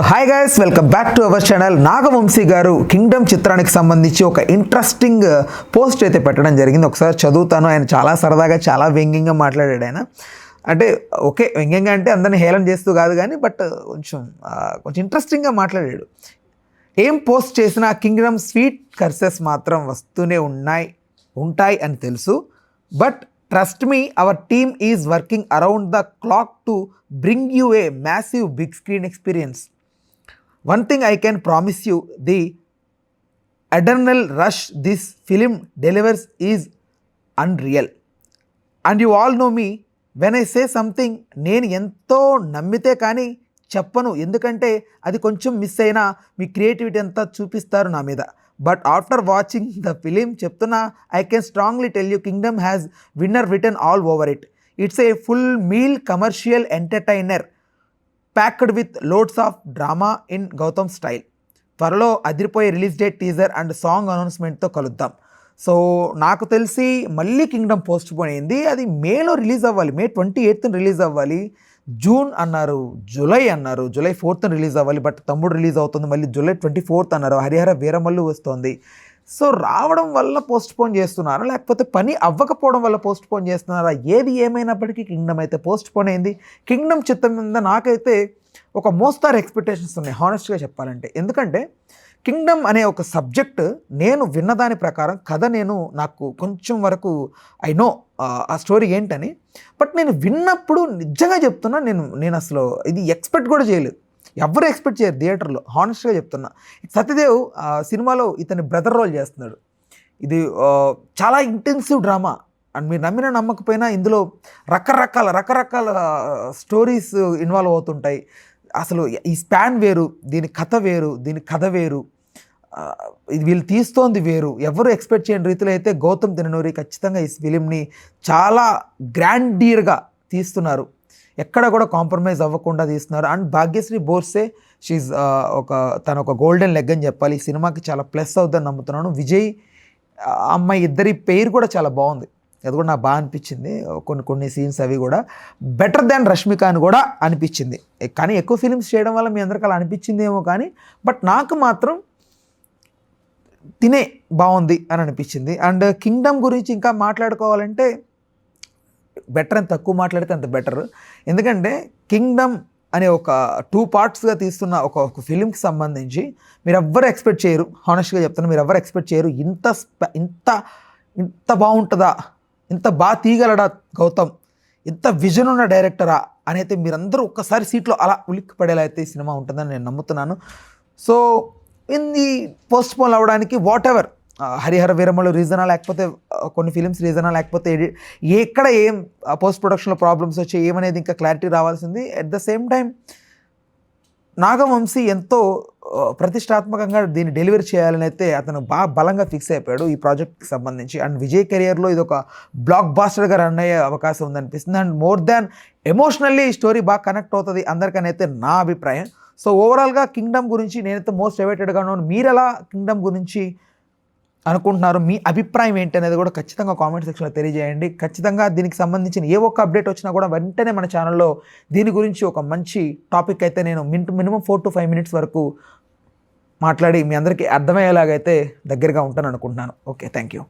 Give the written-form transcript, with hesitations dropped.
So hi guys, welcome back to our channel. Nagavamsi గారు Kingdom చిత్రానికి సంబంధించి ఒక ఇంట్రెస్టింగ్ పోస్ట్ అయితే పెట్టడం జరిగింది. ఒకసారి చదువుతాను. ఆయన చాలా సరదాగా చాలా వ్యంగ్యంగా మాట్లాడాడు. ఆయన అంటే ఓకే, వ్యంగ్యంగా అంటే అందరిని హేళన చేస్తూ కాదు కానీ బట్ కొంచెం ఇంట్రెస్టింగ్గా మాట్లాడాడు. ఏం పోస్ట్ చేసినా కింగ్డమ్ స్వీట్ కర్సెస్ మాత్రం వస్తూనే ఉంటాయి అని తెలుసు. But trust me, our team is working around the clock to bring you a massive big screen experience. One thing I can promise you, the adrenaline rush this film delivers is unreal. And you all know me, when I say something నేను ఎంతో నమ్మితే కానీ చెప్పను, ఎందుకంటే అది కొంచెం miss అయినా మీ creativity అంతా చూపిస్తారు నా మీద. But after watching the film చెప్తున్నా, I can strongly tell you kingdom has winner return all over it. It's a full meal commercial entertainer packed with loads of drama in Gautam style. త్వరలో అదిరిపోయే release date, teaser and song అనౌన్స్మెంట్తో కలుద్దాం. So నాకు తెలిసి మళ్ళీ Kingdom post phone అయింది. అది మేలో రిలీజ్ అవ్వాలి, May 28th రిలీజ్ అవ్వాలి. జూన్ అన్నారు, జూలై అన్నారు, July 4th రిలీజ్ అవ్వాలి. బట్ తమ్ముడు రిలీజ్ అవుతుంది, మళ్ళీ July 24th అన్నారు. హరిహర వీరమల్లు వస్తుంది. సో రావడం వల్ల పోస్ట్ పోన్ చేస్తున్నారా, లేకపోతే పని అవ్వకపోవడం వల్ల పోస్ట్ పోన్ చేస్తున్నారా? ఏది ఏమైనప్పటికీ కింగ్డమ్ అయితే పోస్ట్ పోన్ అయింది. కింగ్డమ్ చిత్రం మీద నాకైతే ఒక మోస్తారు ఎక్స్పెక్టేషన్స్ ఉన్నాయి, హానెస్ట్గా చెప్పాలంటే. ఎందుకంటే కింగ్డమ్ అనే ఒక సబ్జెక్ట్ నేను విన్నదాని ప్రకారం కథ నాకు కొంచెం వరకు ఐ నో ఆ స్టోరీ ఏంటని. బట్ నేను విన్నప్పుడు నిజంగా చెప్తున్నా, నేను అసలు ఇది ఎక్స్పెక్ట్ కూడా చేయలేదు. ఎవరు ఎక్స్పెక్ట్ చేయరు థియేటర్లో, హానెస్ట్గా చెప్తున్నా. సత్యదేవ్ సినిమాలో ఇతని బ్రదర్ రోల్ చేస్తున్నాడు. ఇది చాలా ఇంటెన్సివ్ డ్రామా. అండ్ మీరు నమ్మినా నమ్మకపోయినా ఇందులో రకరకాల స్టోరీస్ ఇన్వాల్వ్ అవుతుంటాయి. అసలు ఈ స్పాన్ వేరు, దీని కథ వేరు, ఇది వీళ్ళు తీస్తోంది వేరు. ఎవరు ఎక్స్పెక్ట్ చేయని రీతిలో అయితే గౌతమ్ తిననూరి ఖచ్చితంగా ఈ ఫిలింని చాలా గ్రాండియర్గా తీస్తున్నారు. ఎక్కడ కూడా కాంప్రమైజ్ అవ్వకుండా తీస్తున్నారు. అండ్ భాగ్యశ్రీ బోర్సే, తన ఒక గోల్డెన్ లెగ్ అని చెప్పాలి. ఈ సినిమాకి చాలా ప్లస్ అవుతుందని నమ్ముతున్నాను. విజయ్ అమ్మాయి ఇద్దరి పేరు కూడా చాలా బాగుంది, అది కూడా నాకు బాగా అనిపించింది. కొన్ని సీన్స్ అవి కూడా బెటర్ దాన్ రష్మిక అని కూడా అనిపించింది. కానీ ఎక్కువ ఫిలిమ్స్ చేయడం వల్ల మీ అందరికీ అలా అనిపించింది ఏమో కానీ, బట్ నాకు మాత్రం తినే బాగుంది అని అనిపించింది. అండ్ కింగ్డమ్ గురించి ఇంకా మాట్లాడుకోవాలంటే బెటర్ అని తక్కువ మాట్లాడితే అంత బెటర్. ఎందుకంటే కింగ్డమ్ అనే ఒక 2 partsగా తీస్తున్న ఒక ఫిలింకి సంబంధించి మీరు ఎవ్వరు ఎక్స్పెక్ట్ చేయరు, హానెస్ట్గా చెప్తున్నా, మీరు ఎవరు ఎక్స్పెక్ట్ చేయరు. ఇంత బాగుంటుందా, ఇంత బాగా తీయగలడా గౌతమ్, ఇంత విజన్ ఉన్న డైరెక్టరా అని అయితే మీరందరూ ఒక్కసారి సీట్లో అలా ఉలిక్కి పడేలా అయితే ఈ సినిమా ఉంటుందని నేను నమ్ముతున్నాను. సో ఇది పోస్ట్ పోన్ అవ్వడానికి వాట్ ఎవర్, హరిహర వీరమల్లు రీజనా, లేకపోతే కొన్ని ఫిలిమ్స్ రీజనా, లేకపోతే ఎక్కడ ఏం పోస్ట్ ప్రొడక్షన్లో ప్రాబ్లమ్స్ వచ్చాయి ఏమనేది ఇంకా క్లారిటీ రావాల్సింది. At the same time Nagavamsi ఎంతో ప్రతిష్టాత్మకంగా దీన్ని డెలివరీ చేయాలని అయితే అతను బాగా బలంగా ఫిక్స్ అయిపోయాడు ఈ ప్రాజెక్ట్కి సంబంధించి. అండ్ విజయ్ కెరియర్లో ఇది ఒక బ్లాక్ బాస్టర్గా రన్ అయ్యే అవకాశం ఉందనిపిస్తుంది. అండ్ మోర్ దాన్ ఎమోషనల్లీ ఈ స్టోరీ బాగా కనెక్ట్ అవుతుంది అందరికని అయితే నా అభిప్రాయం. సో ఓవరాల్గా కింగ్డమ్ గురించి నేనైతే మోస్ట్ ఎవేటెడ్గా ఉన్నాను. మీరు ఎలా కింగ్డమ్ గురించి అనుకుంటున్నారు, మీ అభిప్రాయం ఏంటి అనేది కూడా ఖచ్చితంగా కామెంట్ సెక్షన్లో తెలియజేయండి. ఖచ్చితంగా దీనికి సంబంధించిన ఏ ఒక్క అప్డేట్ వచ్చినా కూడా వెంటనే మన ఛానల్లో దీని గురించి ఒక మంచి టాపిక్ అయితే నేను మినిమం 4 to 5 minutes వరకు మాట్లాడి మీ అందరికీ అర్థమయ్యేలాగైతే దగ్గరగా ఉంటాను అనుకుంటున్నాను. Okay, thank you.